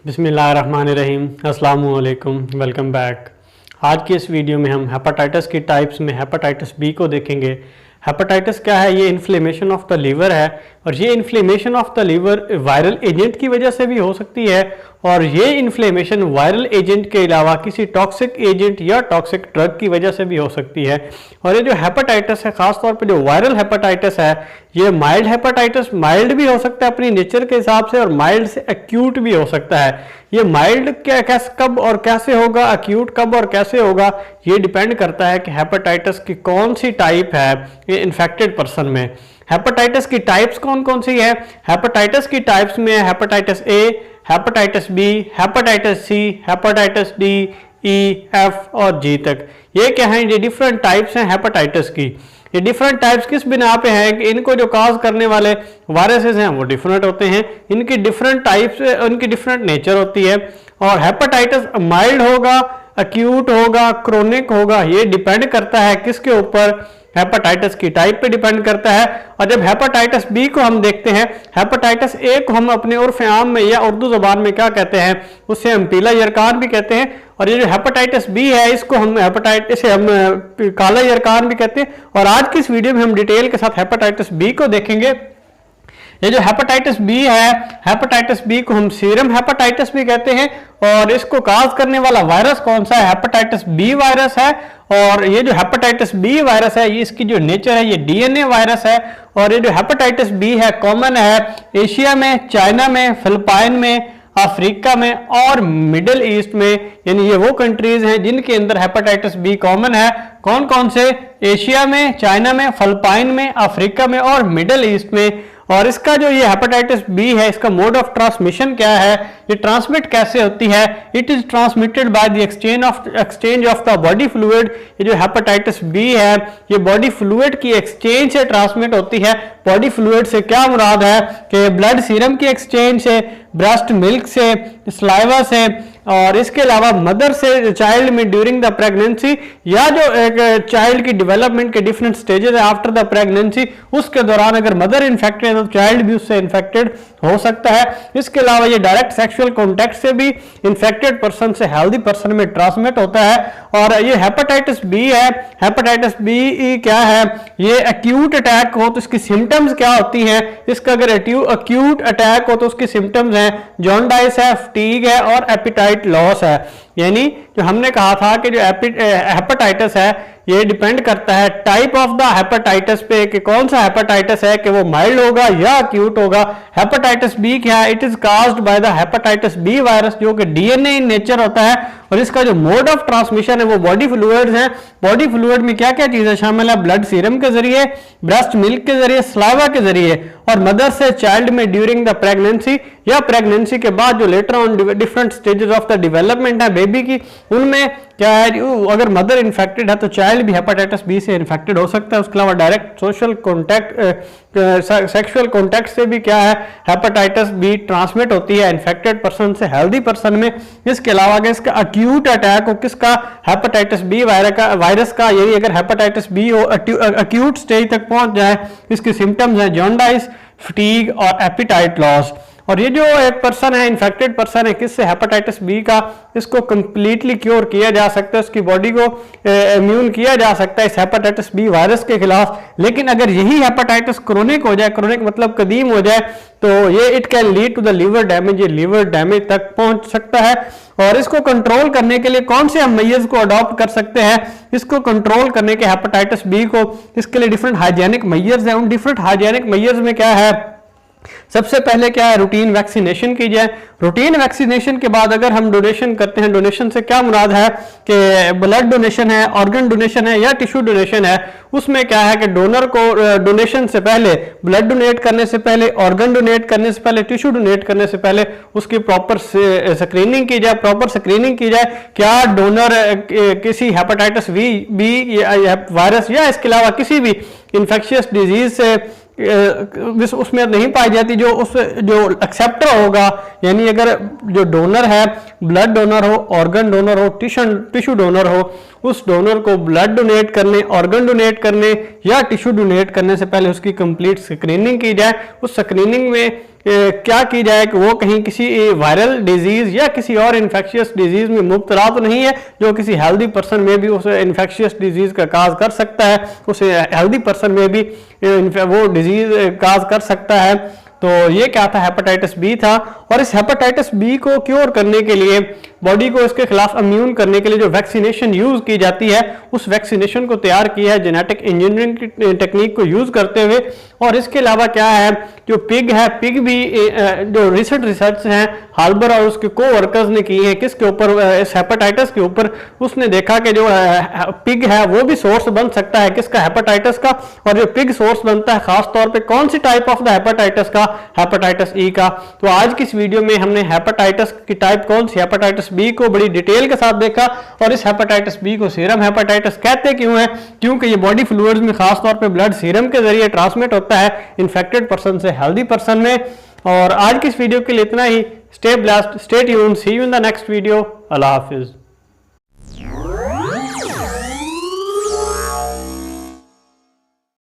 बिस्मिल्लाहिर्रहमानिर्रहीम, अस्सलाम वालेकुम, वेलकम बैक। आज की इस वीडियो में हम हेपेटाइटिस की टाइप्स में हेपेटाइटिस बी को देखेंगे। हेपेटाइटिस क्या है? ये इन्फ्लेमेशन ऑफ द लीवर है और ये inflammation of the liver viral agent की वजह से भी हो सकती है और ये इन्फ्लेमेशन वायरल एजेंट के अलावा किसी टॉक्सिक एजेंट या टॉक्सिक ड्रग की वजह से भी हो सकती है। और ये जो हेपेटाइटिस है, ख़ासतौर पे जो वायरल हेपेटाइटिस है, ये माइल्ड हेपेटाइटिस माइल्ड भी हो सकता है अपनी नेचर के हिसाब से और माइल्ड से एक्यूट भी हो सकता है। ये माइल्ड कब और कैसे होगा, एक्यूट कब और कैसे होगा, ये डिपेंड करता है कि हेपेटाइटिस की कौन सी टाइप है ये इन्फेक्टेड पर्सन में। हेपेटाइटिस की टाइप्स कौन कौन सी है? हेपेटाइटिस की टाइप्स में hepatitis A, hepatitis B, hepatitis C, hepatitis D, E, F और जी तक। ये क्या है? ये डिफरेंट टाइप्स हैं हेपेटाइटिस की। ये डिफरेंट टाइप्स किस बिना पे हैं कि इनको जो काज करने वाले वायरसेस हैं वो डिफरेंट होते हैं, इनकी डिफरेंट टाइप्स, उनकी डिफरेंट नेचर होती है। और हेपेटाइटिस माइल्ड होगा, एक्यूट होगा, क्रोनिक होगा, ये डिपेंड करता है किसके ऊपर? हेपेटाइटिस की टाइप पे डिपेंड करता है। और जब हेपेटाइटिस बी को हम देखते हैं, हेपेटाइटिस ए को हम अपने उर्फ आम में या उर्दू ज़बान में क्या कहते हैं? उससे हम पीला यरकान भी कहते हैं। और ये जो हेपेटाइटिस बी है इसको हम काला यरकान भी कहते हैं। और आज की इस वीडियो में हम डिटेल के साथ हेपेटाइटिस बी को देखेंगे। ये जो हेपेटाइटिस बी है, हेपेटाइटिस बी को हम सीरम हेपेटाइटिस भी कहते हैं। और इसको काज करने वाला वायरस कौन सा है? हेपेटाइटिस बी वायरस है। और ये जो हेपेटाइटिस बी वायरस है, ये इसकी जो नेचर है ये डीएनए वायरस है। और ये जो हेपेटाइटिस बी है कॉमन है एशिया में, चाइना में, फिलिपाइन में, अफ्रीका में और मिडिल ईस्ट में। यानी ये वो कंट्रीज हैं जिनके अंदर हेपेटाइटिस बी कॉमन है। कौन कौन से? एशिया में, चाइना में, फिलिपाइन में, अफ्रीका में और मिडिल ईस्ट में। और इसका जो ये हेपेटाइटिस बी है, इसका मोड ऑफ ट्रांसमिशन क्या है? ये ट्रांसमिट कैसे होती है? It is transmitted by the exchange of the body fluid. ये जो हेपेटाइटिस बी है ये बॉडी फ्लूइड की एक्सचेंज से ट्रांसमिट होती है। बॉडी फ्लूइड से क्या मुराद है कि ब्लड सीरम की एक्सचेंज से, ब्रेस्ट मिल्क से, स्लाइवा से, और इसके अलावा मदर से चाइल्ड में ड्यूरिंग द प्रेगनेंसी, या जो एक चाइल्ड की डेवलपमेंट के डिफरेंट स्टेजेस है आफ्टर द प्रेगनेंसी, उसके दौरान अगर मदर इन्फेक्टेड है तो चाइल्ड भी उससे इन्फेक्टेड हो सकता है। इसके अलावा ये डायरेक्ट सेक्सुअल कॉन्टैक्ट से भी इन्फेक्टेड पर्सन से हेल्दी पर्सन में ट्रांसमिट होता है। और ये हेपेटाइटिस बी है। हेपेटाइटिस बी क्या है? ये एक्यूट अटैक हो तो इसकी सिम्टम्स क्या होती हैं? इसका अगर एक्यूट अटैक हो तो उसकी सिम्टम्स हैं जॉन्डाइस है, फटीग है और एपिटाइट लॉस है। यानी जो हमने कहा था कि जो हेपेटाइटिस है ये डिपेंड करता है टाइप ऑफ द हेपेटाइटिस पे कि कौन सा हेपेटाइटिस है, कि वो माइल्ड होगा या एक्यूट होगा। हेपेटाइटिस बी क्या है? It is caused by the hepatitis B virus, जो कि डीएनए इन नेचर होता है। और इसका जो मोड ऑफ ट्रांसमिशन है वो बॉडी फ्लूइड्स हैं। बॉडी फ्लूइड में क्या क्या चीजें शामिल है? ब्लड सीरम के जरिए, ब्रेस्ट मिल्क के जरिए, स्लाइवा के जरिए और मदर से चाइल्ड में ड्यूरिंग द प्रेगनेंसी या प्रेगनेंसी के बाद जो later on different stages of the development है बेबी की, उनमें क्या है? अगर मदर इन्फेक्टेड है तो चाइल्ड भी हेपेटाइटिस बी से इन्फेक्टेड हो सकता है। उसके अलावा direct social contact, sexual contact से भी क्या है? हेपेटाइटिस बी ट्रांसमिट होती है इन्फेक्टेड पर्सन से हेल्दी पर्सन में। इसके अलावा अगर इसका एक्यूट अटैक हो, किसका? हेपेटाइटिस बी वायरस का, यदि अगर हेपेटाइटिस बी हो एक्यूट स्टेज तक पहुंच जाए, इसके सिम्टम्स हैं जॉन्डाइस, फटीग और एपिटाइट लॉस। और ये जो एक पर्सन है, इन्फेक्टेड पर्सन है किससे? हेपेटाइटिस बी का, इसको कंप्लीटली क्योर किया जा सकता है, उसकी बॉडी को इम्यून किया जा सकता है इस हेपेटाइटिस बी वायरस के खिलाफ। लेकिन अगर यही हेपेटाइटिस क्रोनिक हो जाए, क्रोनिक मतलब कदीम हो जाए, तो ये it can lead to the liver damage, ये लीवर डैमेज तक पहुंच सकता है। और इसको कंट्रोल करने के लिए कौन से हम मेजर्स को अडॉप्ट कर सकते हैं? इसको कंट्रोल करने के हेपेटाइटिस बी को, इसके लिए डिफरेंट हाइजेनिक मेजर्स हैं। उन डिफरेंट हाइजेनिक मेजर्स में क्या है? सबसे पहले क्या है? रूटीन वैक्सीनेशन की जाए। रूटीन वैक्सीनेशन के बाद अगर हम डोनेशन करते हैं, डोनेशन से क्या मुराद है कि ब्लड डोनेशन है, ऑर्गन डोनेशन है या टिश्यू डोनेशन है, उसमें क्या है कि डोनर को डोनेशन से पहले, ब्लड डोनेट करने से पहले, ऑर्गन डोनेट करने से पहले, टिश्यू डोनेट करने से पहले उसकी प्रॉपर स्क्रीनिंग की जाए, प्रॉपर स्क्रीनिंग की जाए। क्या डोनर किसी हेपेटाइटिस बी वायरस या इसके अलावा किसी भी इंफेक्शियस डिजीज से उसमें नहीं पाई जाती, जो एक्सेप्टर होगा, यानी अगर जो डोनर है, ब्लड डोनर हो, ऑर्गन डोनर हो, टिश्यू डोनर हो, उस डोनर को ब्लड डोनेट करने, ऑर्गन डोनेट करने या टिश्यू डोनेट करने से पहले उसकी कंप्लीट स्क्रीनिंग की जाए। उस स्क्रीनिंग में क्या की जाए कि वो कहीं किसी वायरल डिजीज या किसी और इन्फेक्शियस डिजीज में मुब्तला तो नहीं है जो किसी हेल्दी पर्सन में भी उस इन्फेक्शियस डिजीज का काज कर सकता है, उस हेल्दी पर्सन में भी वो डिजीज काज कर सकता है। तो ये क्या था, हेपेटाइटिस बी था। और इस हेपेटाइटिस बी को क्योर करने के लिए, बॉडी को इसके खिलाफ इम्यून करने के लिए जो वैक्सीनेशन यूज की जाती है, उस वैक्सीनेशन को तैयार किया है जेनेटिक इंजीनियरिंग की टेक्निक को यूज करते हुए। और इसके अलावा क्या है, जो पिग है, पिग भी जो रिसेंट रिसर्च है हार्बर और उसके को वर्कर्स ने की है किसके ऊपर, इस हेपेटाइटिस के ऊपर। उसने देखा कि जो पिग है वो भी सोर्स बन सकता है किसका, हेपेटाइटिस का। और जो पिग सोर्स बनता है खास तौर पे कौन सी टाइप ऑफ द हेपेटाइटिस का, हेपेटाइटिस ई का। तो आज की इस वीडियो में हमने हेपेटाइटिस की टाइप कौन सी, हेपेटाइटिस बी को बड़ी डिटेल के साथ देखा। और इस हेपेटाइटिस बी को सीरम हेपेटाइटिस कहते क्यों है, क्योंकि ये बॉडी फ्लूइड्स में खास तौर पे ब्लड सीरम के जरिए ट्रांसमिट होता है इन्फेक्टेड पर्सन से हेल्दी पर्सन में। और आज की इस वीडियो के लिए इतना ही। Stay blessed, stay tuned, see you in the next video. अल्लाह हाफिज।